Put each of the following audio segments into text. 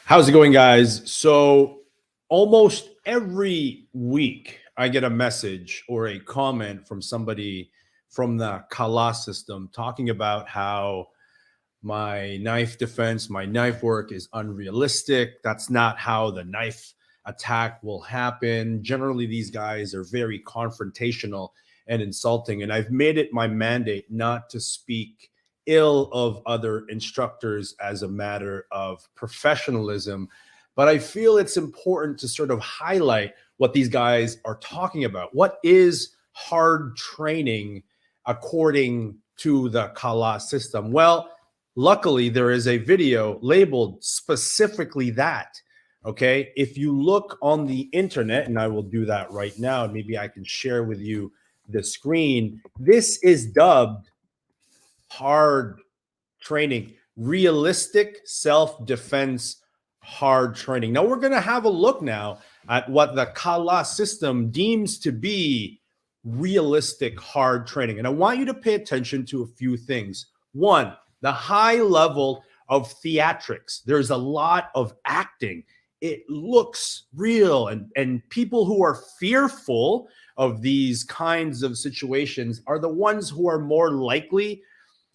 How's it going, guys? So, almost every week, I get a message or a comment from somebody from the Kalah system talking about how my knife defense, my knife work is unrealistic. That's not how the knife attack will happen. Generally, these guys are very confrontational and insulting. And I've made it my mandate not to speak ill of other instructors as a matter of professionalism. But I feel it's important to sort of highlight what these guys are talking about. What is hard training according to the Kalah system? Well, luckily, there is a video labeled specifically that. Okay. If you look on the internet, and I will do that right now, and maybe I can share with you the screen, this is dubbed hard training, realistic self-defense hard training. Now, we're going to have a look now at what the Kalah system deems to be realistic hard training. And I want you to pay attention to a few things. One, the high level of theatrics. There's a lot of acting. It looks real. And people who are fearful of these kinds of situations are the ones who are more likely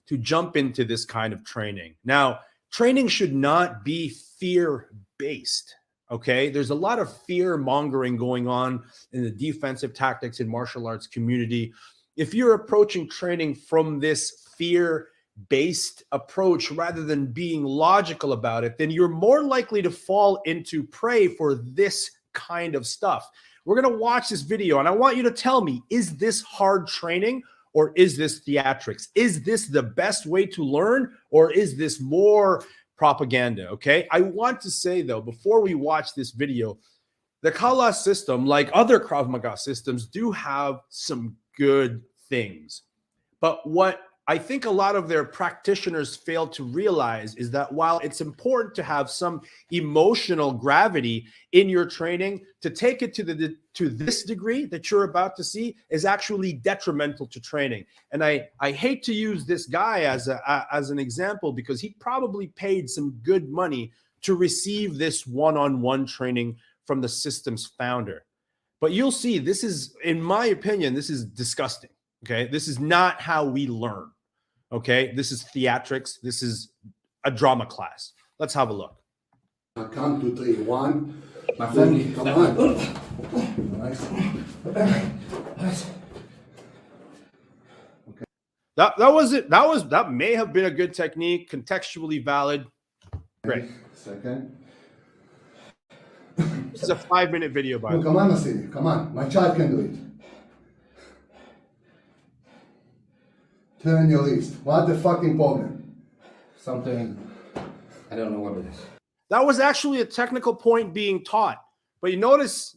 to jump into this kind of training. Now, training should not be fear-based. Okay, there's a lot of fear mongering going on in the defensive tactics and martial arts community. If you're approaching training from this fear-based approach rather than being logical about it, then you're more likely to fall into prey for this kind of stuff. We're going to watch this video, and I want you to tell me, is this hard training or is this theatrics? Is this the best way to learn, or is this more propaganda? Okay, I want to say, though, before we watch this video, the Kalah system, like other Krav Maga systems, do have some good things. But what I think a lot of their practitioners fail to realize is that while it's important to have some emotional gravity in your training, to take it to this degree that you're about to see is actually detrimental to training. And I hate to use this guy as an example, because he probably paid some good money to receive this one-on-one training from the system's founder. But you'll see, this is, in my opinion, this is disgusting. Okay, this is not how we learn. Okay, this is theatrics. This is a drama class. Let's have a look. 1, 2, 3, 1. My family, come on. Nice. Okay. That was it. That may have been a good technique, contextually valid. Great. Second. This is a 5-minute video, by the way. Come on, Masini. Come on. My child can do it. Turn your wrist. What the fucking problem? Something, I don't know what it is. That was actually a technical point being taught. But you notice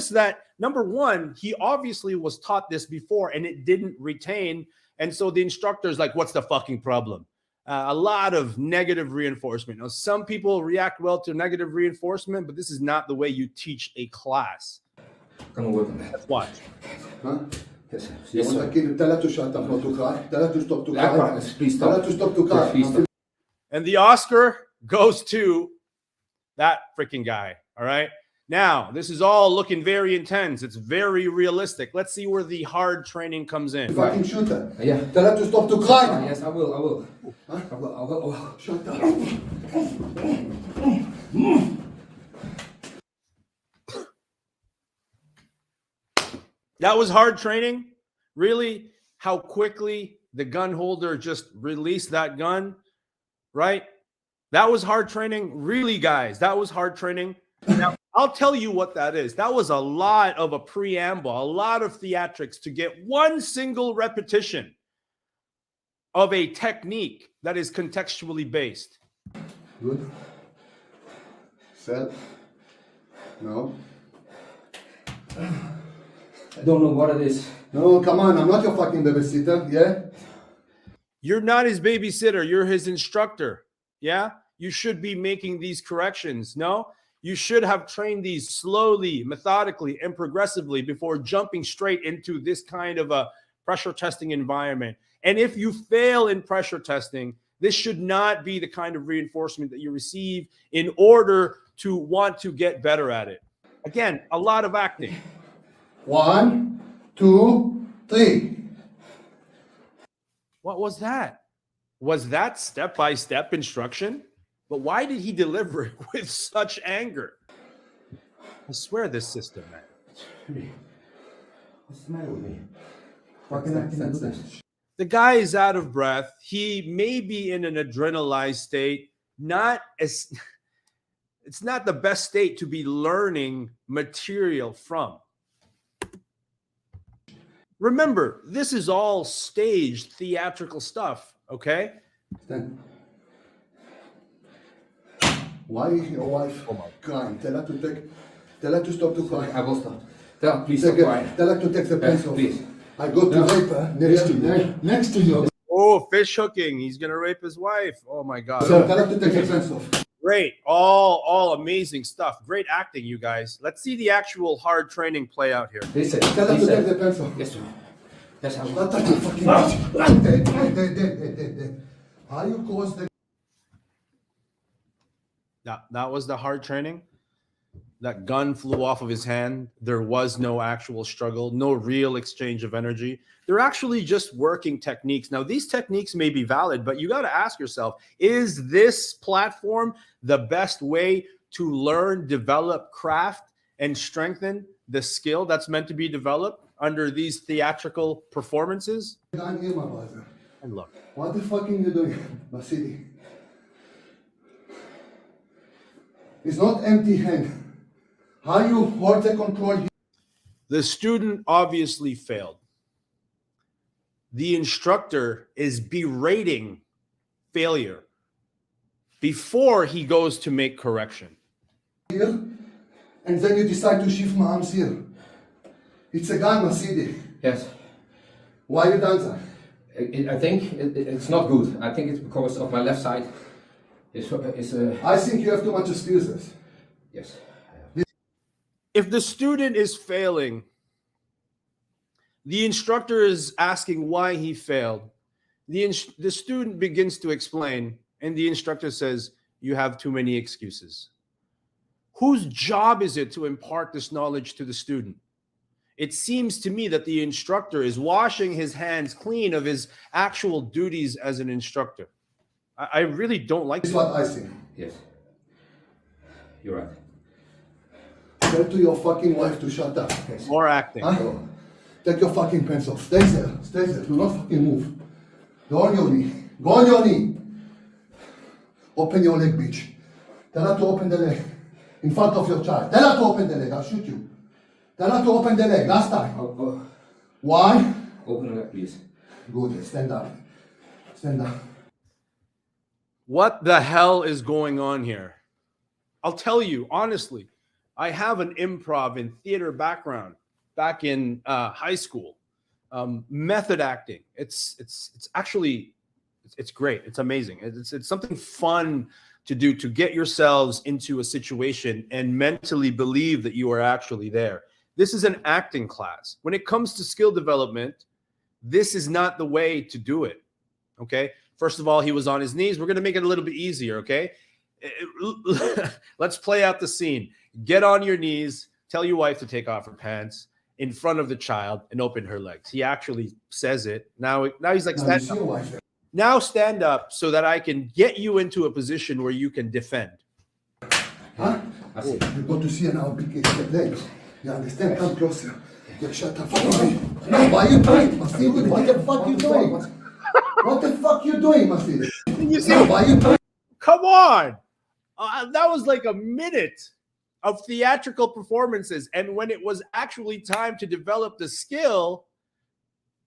that, number one, he obviously was taught this before and it didn't retain. And so the instructor's like, what's the fucking problem? A lot of negative reinforcement. Now, some people react well to negative reinforcement, but this is not the way you teach a class. Come on, work on that. Let's watch. Huh? Yes, Yes, sir. Tell her to shut up, not to cry. Tell her to stop to cry. I promise. Please stop. Tell her to stop to cry. Please stop. And the Oscar goes to that freaking guy. All right. Now, this is all looking very intense. It's very realistic. Let's see where the hard training comes in. Fucking shoot her. Yeah. Tell her to stop to cry. Yes, I will. Huh? I will. Shut up. That was hard training. Really, how quickly the gun holder just released that gun, right? That was hard training. Really, guys, that was hard training. Now, I'll tell you what that is. That was a lot of a preamble, a lot of theatrics to get one single repetition of a technique that is contextually based. Good. Self. No. I don't know what it is. No, come on. I'm not your fucking babysitter. Yeah? You're not his babysitter. You're his instructor. Yeah? You should be making these corrections. No? You should have trained these slowly, methodically, and progressively before jumping straight into this kind of a pressure testing environment. And if you fail in pressure testing, This should not be the kind of reinforcement that you receive in order to want to get better at it. Again, a lot of acting. 1, 2, 3. What was that? Was that step-by-step instruction? But why did he deliver it with such anger? I swear this system, man. What's the matter with me? Fucking acting do this. The guy is out of breath. He may be in an adrenalized state. It's not the best state to be learning material from. Remember, this is all staged theatrical stuff, okay? Stand. Why is your wife crying? Tell her to stop to cry. I will stop. Please stop crying. Tell her to take the pants off. Please. I go to rape her next to you. Oh, fish hooking. He's going to rape his wife. Oh, my God. So tell her to take the pants off. Great. All amazing stuff. Great acting, you guys. Let's see the actual hard training play out here. Listen. Tell her to take the pants off. Yes, sir. That's how. What the fucking dead. How you cause the... That was the hard training. That gun flew off of his hand. There was no actual struggle, no real exchange of energy. They're actually just working techniques. Now, these techniques may be valid, but you got to ask yourself, is this platform the best way to learn, develop craft, and strengthen the skill that's meant to be developed under these theatrical performances? I'm here, my brother. And look. What the fuck are you doing, Vasily? It's not empty hand. How you hold the control? The student obviously failed. The instructor is berating failure before he goes to make correction. Here, and then you decide to shift my arms here. It's a gun, Vasily. Yes. Why you done that? I think it's not good. I think it's because of my left side. I think you have too much excuses. Yes. If the student is failing, the instructor is asking why he failed. The student begins to explain, and the instructor says, "You have too many excuses." Whose job is it to impart this knowledge to the student? It seems to me that the instructor is washing his hands clean of his actual duties as an instructor. I really don't like This is that. what I think. Yes. You're right. Tell to your fucking wife to shut up. Yes. More acting. Huh? Take your fucking pants off. Stay there. Stay there. Do not fucking move. Go on your knee. Go on your knee. Open your leg, bitch. Tell her to open the leg. In front of your child. Tell her to open the leg. I'll shoot you. Tell her to open the leg. Last time. Why? Open the leg, please. Good. Stand up. Stand up. What the hell is going on here? I'll tell you, honestly, I have an improv and theater background back in high school. Method acting. It's actually great. It's amazing. It's something fun to do to get yourselves into a situation and mentally believe that you are actually there. This is an acting class. When it comes to skill development, this is not the way to do it. Okay. First of all, he was on his knees. We're going to make it a little bit easier. Okay. Let's play out the scene. Get on your knees. Tell your wife to take off her pants in front of the child and open her legs. He actually says it. Now he's like, stand up. Now stand up so that I can get you into a position where you can defend. Huh? You got to see now big legs. You understand? Come closer. You shut up. No, why are you doing? Vasily, what the fuck you doing? What the fuck you doing, Vasily? You see? No, why you doing? Come on. That was like a minute of theatrical performances. And when it was actually time to develop the skill,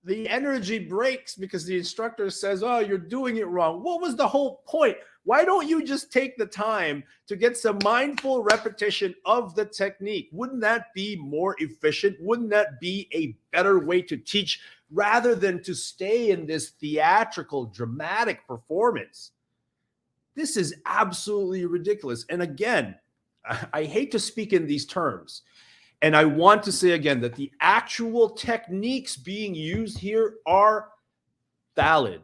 the energy breaks because the instructor says, "Oh, you're doing it wrong." What was the whole point? Why don't you just take the time to get some mindful repetition of the technique? Wouldn't that be more efficient? Wouldn't that be a better way to teach rather than to stay in this theatrical, dramatic performance? This is absolutely ridiculous. And again, I hate to speak in these terms. And I want to say again that the actual techniques being used here are valid.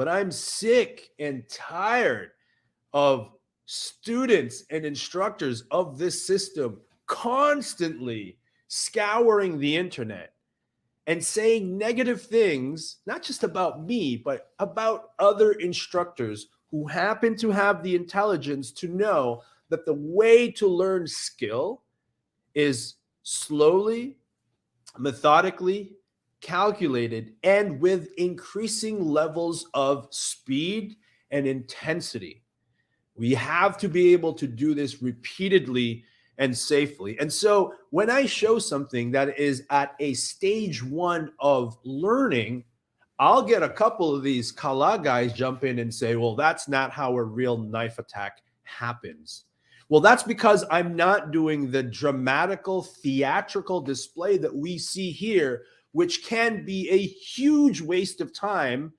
but I'm sick and tired of students and instructors of this system constantly scouring the internet and saying negative things, not just about me, but about other instructors who happen to have the intelligence to know that the way to learn skill is slowly, methodically, calculated, and with increasing levels of speed and intensity. We have to be able to do this repeatedly and safely. And so when I show something that is at a stage 1 of learning, I'll get a couple of these Kalah guys jump in and say, well, that's not how a real knife attack happens. Well, that's because I'm not doing the dramatical, theatrical display that we see here, which can be a huge waste of time,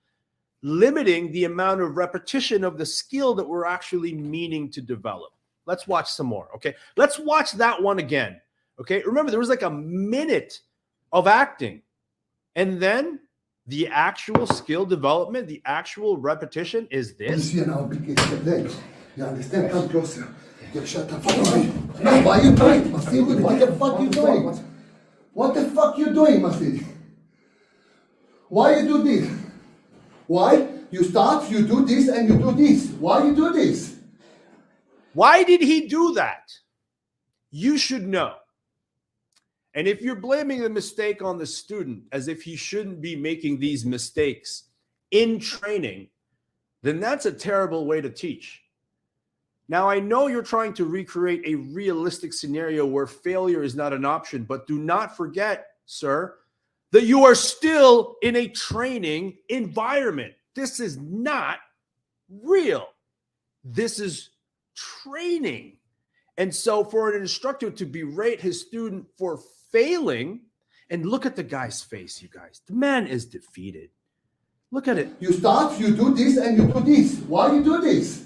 limiting the amount of repetition of the skill that we're actually meaning to develop. Let's watch some more, okay? Let's watch that one again, okay? Remember, there was like a minute of acting. And then the actual skill development, the actual repetition is You this. see now, big is your legs. You understand? Come closer. You shut the fuck up. No, why are you doing it, Masidi? What the fuck you doing? What the fuck you doing, Masidi? Why you do this? Why? You start, you do this, and you do this. Why you do this? Why did he do that? You should know. And if you're blaming the mistake on the student as if he shouldn't be making these mistakes in training, then that's a terrible way to teach. Now, I know you're trying to recreate a realistic scenario where failure is not an option, but do not forget, sir, that you are still in a training environment. This is not real. This is training. And so for an instructor to berate his student for failing, and look at the guy's face, you guys. The man is defeated. Look at it. You start, you do this, and you do this. Why you do this?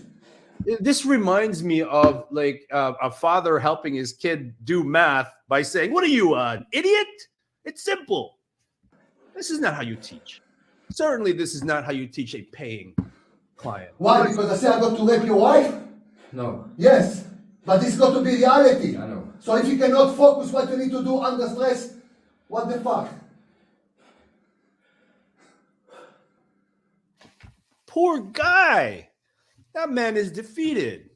This reminds me of like a father helping his kid do math by saying, what are you, an idiot? It's simple. This is not how you teach. Certainly, this is not how you teach a paying client. Why? Because I say I got to rape your wife? No. Yes. But this got to be reality. I know. So if you cannot focus what you need to do under stress, what the fuck? Poor guy. That man is defeated.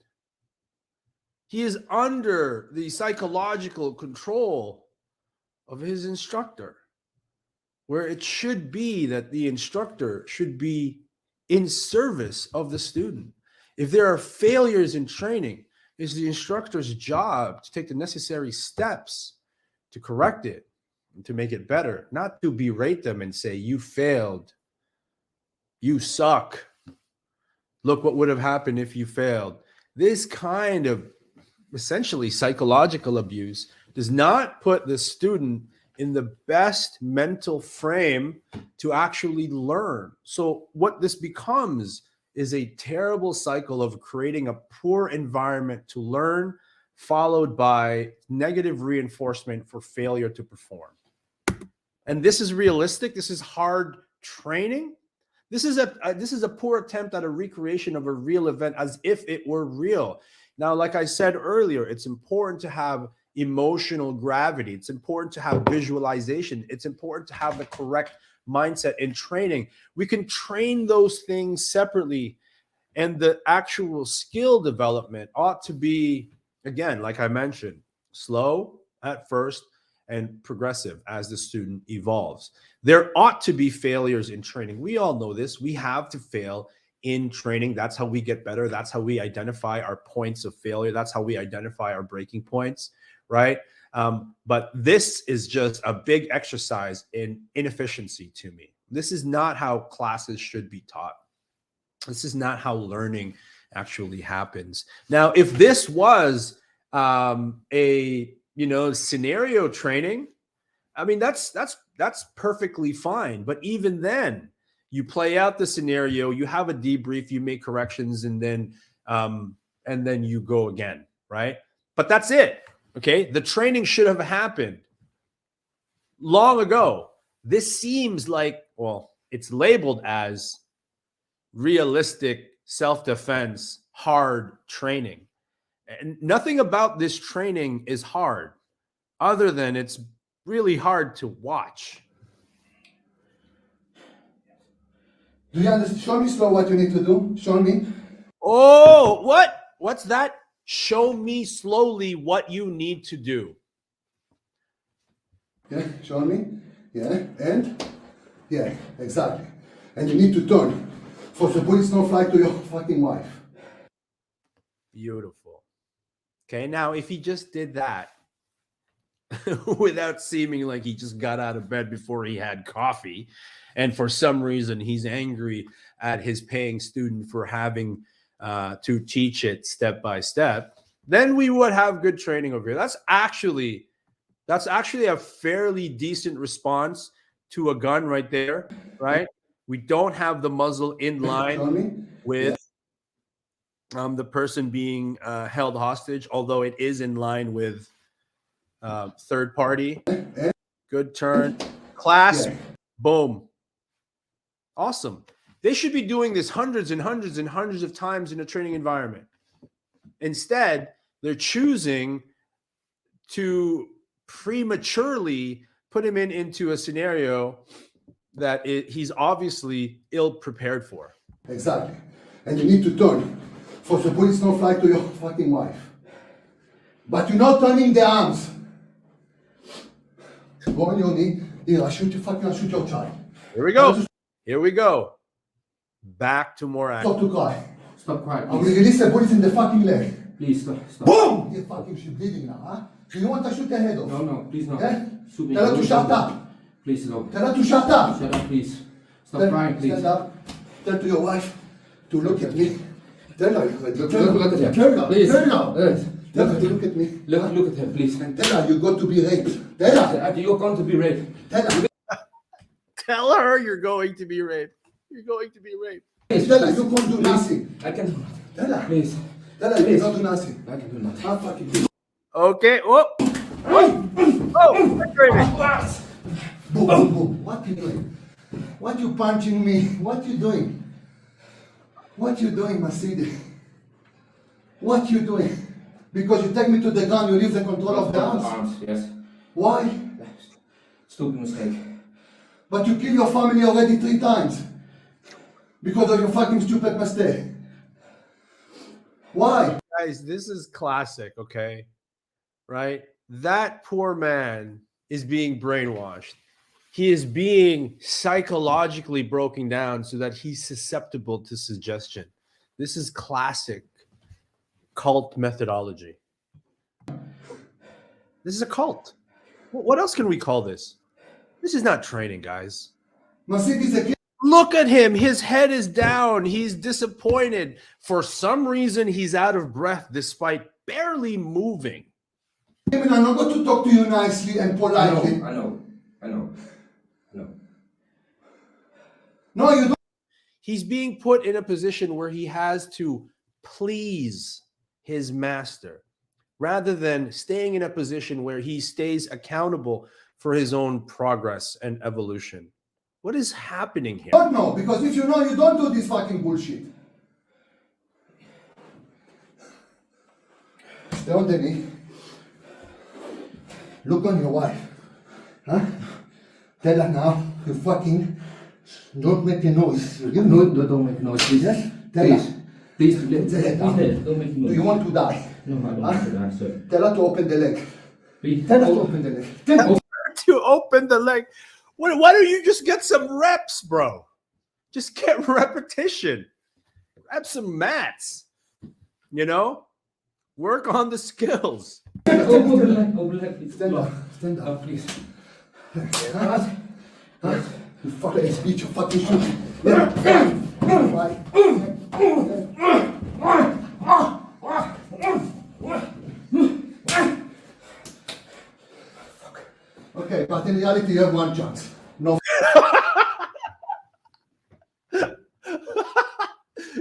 He is under the psychological control of his instructor, where it should be that the instructor should be in service of the student. If there are failures in training, it's the instructor's job to take the necessary steps to correct it and to make it better, not to berate them and say, you failed, you suck. Look what would have happened if you failed. This kind of essentially psychological abuse does not put the student in the best mental frame to actually learn. So what this becomes is a terrible cycle of creating a poor environment to learn, followed by negative reinforcement for failure to perform. And this is realistic. This is hard training. This is a poor attempt at a recreation of a real event as if it were real. Now, like I said earlier, it's important to have emotional gravity. It's important to have visualization. It's important to have the correct mindset in training. We can train those things separately, and the actual skill development ought to be, again, like I mentioned, slow at first and progressive as the student evolves. There ought to be failures in training. We all know this. We have to fail in training. That's how we get better. That's how we identify our points of failure. That's how we identify our breaking points, right? But this is just a big exercise in inefficiency to me. This is not how classes should be taught. This is not how learning actually happens. Now, if this was a scenario training, I mean, that's perfectly fine. But even then, you play out the scenario, you have a debrief, you make corrections, and then you go again, right? But that's it. Okay, the training should have happened long ago. This seems like, well, it's labeled as realistic self-defense, hard training. And nothing about this training is hard, other than it's really hard to watch. Do you understand? Show me slow what you need to do. Show me. Oh, what? What's that? Show me slowly what you need to do. Yeah, show me. Yeah, and yeah, exactly. And you need to turn for the bullets not fly to your fucking wife. Beautiful. Okay, now if he just did that without seeming like he just got out of bed before he had coffee, and for some reason he's angry at his paying student for having to teach it step by step, then we would have good training over here. That's actually a fairly decent response to a gun right there, right? We don't have the muzzle in Show line me. with the person being held hostage, although it is in line with third party. Good turn. Clasp. Yeah. Boom. Awesome. They should be doing this hundreds and hundreds and hundreds of times in a training environment. Instead, they're choosing to prematurely put him into a scenario that he's obviously ill prepared for. Exactly. And you need to turn for the bullets not fly to your fucking wife. But you're not turning the arms. Go on your knee. Here, I'll shoot your child. Here we go. Here we go. Back to more action. Stop to cry. Stop crying, I will please. release the bullets in the fucking leg. Please, stop. Boom! You're fucking she's bleeding now, huh? Do you want to shoot the head off? No, please not. Yeah? Shoot me. Tell her to Don't shut do that. up. Please, no. Tell her to shut up. Shut up, please. Stop crying, please. Stand up. Tell to your wife to look at me. Tell her. Look at him. Tell her. Please. Tell her. Yes. Tell her to look at me. Look at him, please. And tell her you're going to be raped. Tell her. You're going to be raped. Tell her. Tell her you're going to be raped. You're going to be raped. Please, Tell her you can't do please. nothing. I can do nothing. Tell her. Please. Tell her you Please. cannot do nothing. I can do nothing. I'll fucking do. Okay. Whoa. Oh, that's right. Boom, boom, boom. What you doing? What you punching me? What you doing? What you doing, Masidi? What you doing? Because you take me to the gun, you leave the control of the arms. Yes. Why? Stupid mistake. But you kill your family already 3 times. Because of your fucking stupid mistake. Why? Guys, this is classic, okay? Right? That poor man is being brainwashed. He is being psychologically broken down so that he's susceptible to suggestion. This is classic cult methodology. This is a cult. What else can we call this? This is not training, guys. Masidi is a Look at him. His head is down. He's disappointed. For some reason, he's out of breath despite barely moving. criminal. I'm not going to talk to you nicely and politely. I know. No, you don't. He's being put in a position where he has to please his master rather than staying in a position where he stays accountable for his own progress and evolution. What is happening here? Don't know, because if you know, you don't do this fucking bullshit. Stay on the knee. Look on your wife. Huh? Tell her now, you fucking don't make a noise. You know? No, don't make noise, please. Yes? Tell Please. her. Please, don't make Do noise. you want to die? No, I don't Huh? want to die, sir. Tell her to open the leg. Please. Tell her to open the leg. Tell her. To open the leg. Why don't you just get some reps, bro? Just get repetition. Grab some mats. You know? Work on the skills. Open the leg, please. Stand up. Stand Oh, up. please. Huh? Huh? You fucking bitch, you fucking shoot. Yeah. Right. Okay, but in reality, you have 1 chance. No.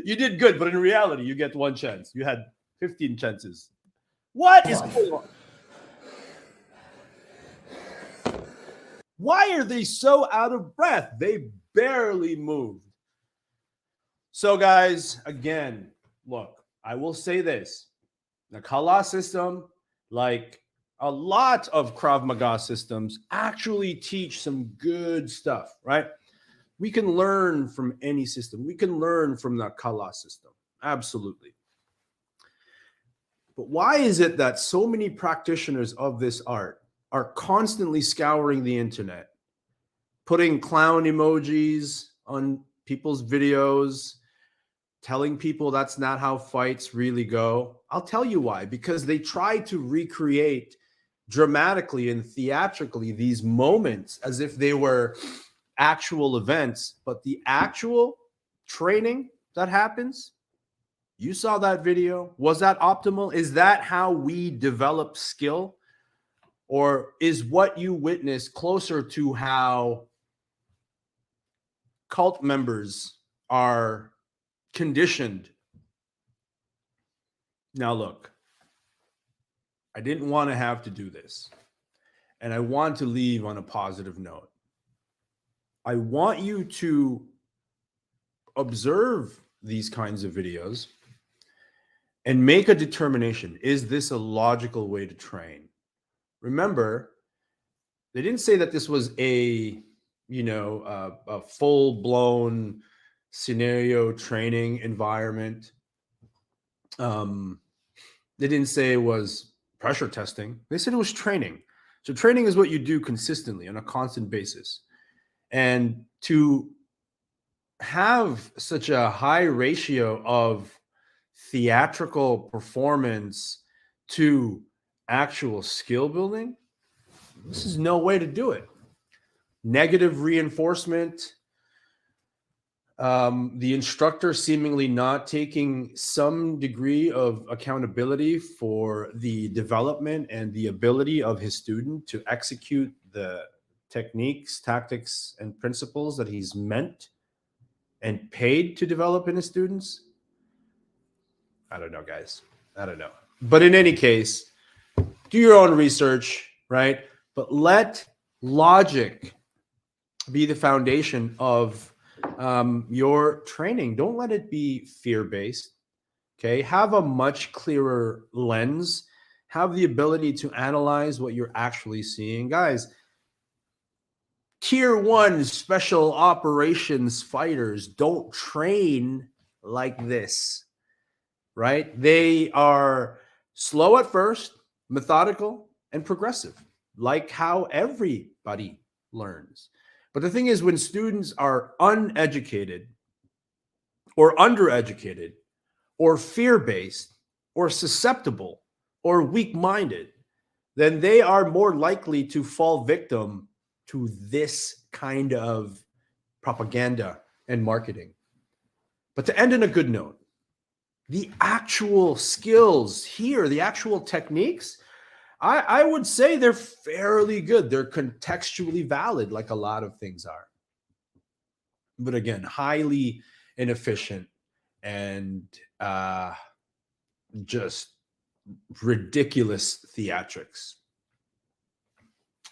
You did good, but in reality, you get 1 chance. You had 15 chances. What is going on? Why are they so out of breath? They barely moved. So, guys, again, look, I will say this. The Kalah system, like a lot of Krav Maga systems, actually teach some good stuff, right? We can learn from any system. We can learn from the Kalah system. Absolutely. But why is it that so many practitioners of this art are constantly scouring the internet, putting clown emojis on people's videos, telling people that's not how fights really go? I'll tell you why. Because they try to recreate dramatically and theatrically these moments as if they were actual events, but the actual training that happens, you saw that video. Was that optimal? Is that how we develop skill? Or is what you witnessed closer to how cult members are conditioned? Now, look, I didn't want to have to do this, and I want to leave on a positive note. I want you to observe these kinds of videos and make a determination. Is this a logical way to train? Remember, they didn't say that this was a full-blown scenario training environment. They didn't say it was pressure testing. They said it was training. So training is what you do consistently on a constant basis. And to have such a high ratio of theatrical performance to actual skill building, this is no way to do it. Negative reinforcement, the instructor seemingly not taking some degree of accountability for the development and the ability of his student to execute the techniques, tactics, and principles that he's meant and paid to develop in his students. I don't know, guys. I don't know. But in any case, do your own research, right? But let logic be the foundation of your training. Don't let it be fear-based. Okay. Have a much clearer lens. Have the ability to analyze what you're actually seeing. Guys, Tier 1 special operations fighters don't train like this, right? They are slow at first, methodical, and progressive, like how everybody learns. But the thing is, when students are uneducated or undereducated or fear-based or susceptible or weak-minded, then they are more likely to fall victim to this kind of propaganda and marketing. But to end on a good note, the actual skills here, the actual techniques, I would say they're fairly good. They're contextually valid, like a lot of things are. But again, highly inefficient and just ridiculous theatrics.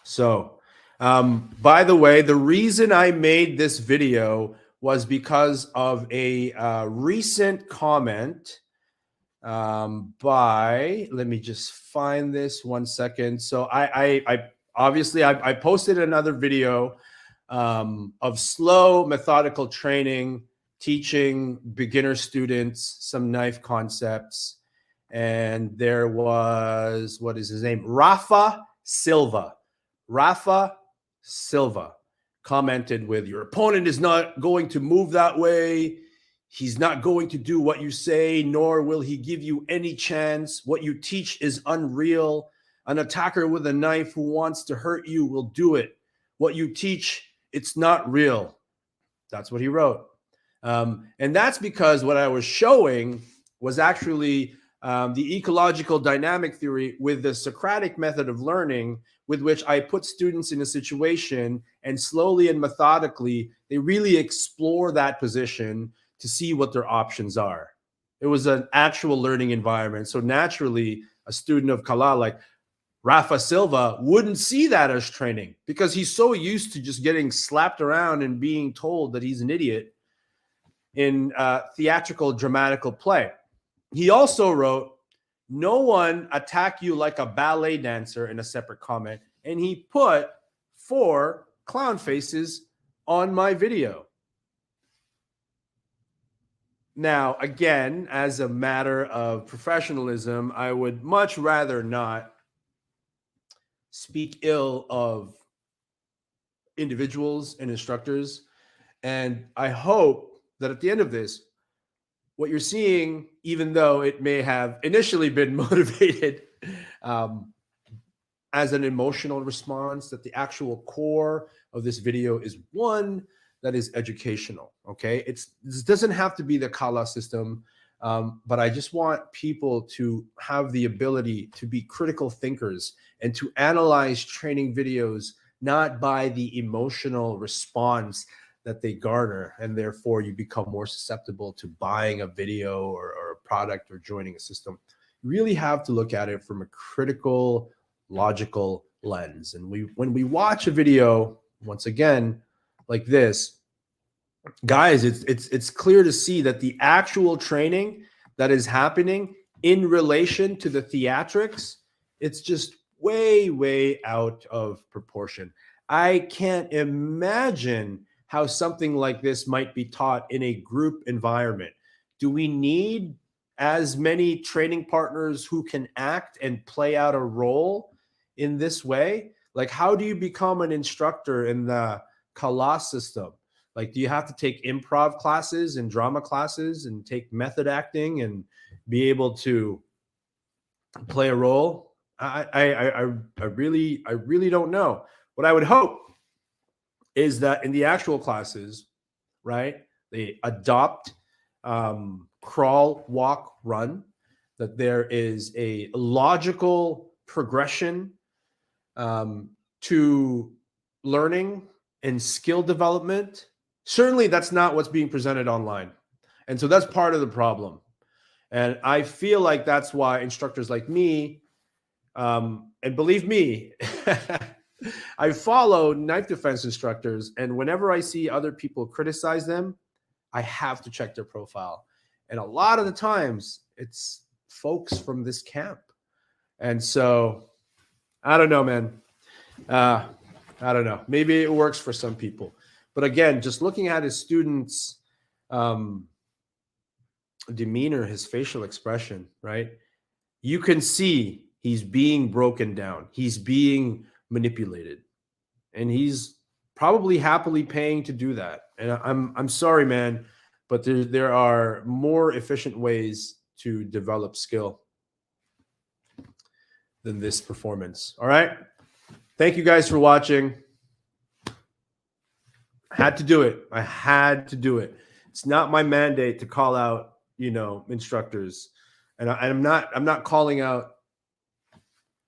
So, by the way, the reason I made this video was because of a recent comment by, let me just find this 1 second. So I obviously posted another video of slow methodical training, teaching beginner students some knife concepts. And there was, what is his name? Rafa Silva commented with, your opponent is not going to move that way. He's not going to do what you say, nor will he give you any chance. What you teach is unreal. An attacker with a knife who wants to hurt you will do it. What you teach, it's not real. That's what he wrote. And that's because what I was showing was actually the ecological dynamic theory with the Socratic method of learning, with which I put students in a situation and slowly and methodically, they really explore that position to see what their options are. It was an actual learning environment. So naturally, a student of Kalah like Rafa Silva wouldn't see that as training because he's so used to just getting slapped around and being told that he's an idiot. in theatrical dramatical play. He also wrote, "No one attack you like a ballet dancer," in a separate comment. And he put 4 clown faces on my video. Now, again, as a matter of professionalism, I would much rather not speak ill of individuals and instructors. And I hope that at the end of this, what you're seeing, even though it may have initially been motivated as an emotional response, that the actual core of this video is one that is educational. Okay, this doesn't have to be the Kalah system, but I just want people to have the ability to be critical thinkers and to analyze training videos not by the emotional response that they garner, and therefore you become more susceptible to buying a video or a product or joining a system. You really have to look at it from a critical, logical lens. And when we watch a video, once again, like this, guys, it's clear to see that the actual training that is happening in relation to the theatrics, it's just way out of proportion. I can't imagine how something like this might be taught in a group environment. Do we need as many training partners who can act and play out a role in this way? Like, how do you become an instructor in the Kalah system? Like, do you have to take improv classes and drama classes and take method acting and be able to play a role? I really don't know. What I would hope is that in the actual classes, right, they adopt crawl, walk, run, that there is a logical progression to learning and skill development. Certainly that's not what's being presented online. And so that's part of the problem. And I feel like that's why instructors like me, and believe me, I follow knife defense instructors, and whenever I see other people criticize them, I have to check their profile. And a lot of the times it's folks from this camp. And so I don't know, man. I don't know. Maybe it works for some people. But again, just looking at his students' demeanor, his facial expression, right? You can see he's being broken down. He's being manipulated. And he's probably happily paying to do that. And I'm sorry, man, but there are more efficient ways to develop skill than this performance. All right. Thank you guys for watching. I had to do it. I had to do it. It's not my mandate to call out, instructors. And I'm not calling out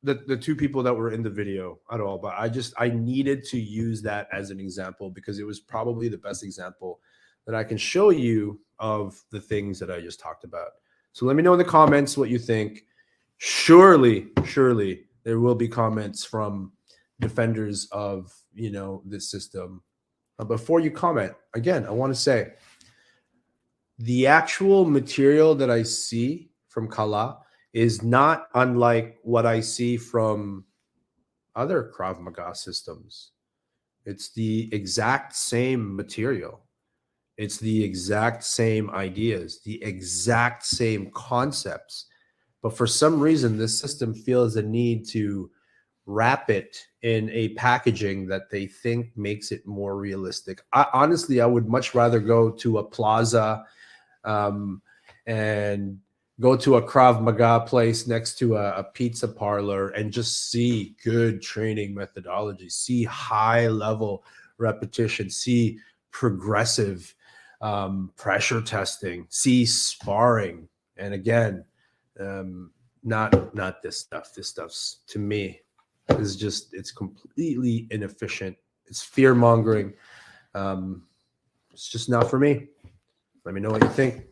the 2 people that were in the video at all, but I needed to use that as an example because it was probably the best example that I can show you of the things that I just talked about. So let me know in the comments what you think. Surely there will be comments from defenders of, this system. Before you comment, again, I want to say the actual material that I see from Kalah is not unlike what I see from other Krav Maga systems. It's the exact same material. It's the exact same ideas, the exact same concepts. But for some reason, this system feels a need to wrap it in a packaging that they think makes it more realistic. Honestly, I would much rather go to a plaza and go to a Krav Maga place next to a pizza parlor and just see good training methodology, see high level repetition, see progressive pressure testing, see sparring. And again, not this stuff. This stuff's, to me, is just, it's completely inefficient. It's fear mongering. It's just not for me. Let me know what you think.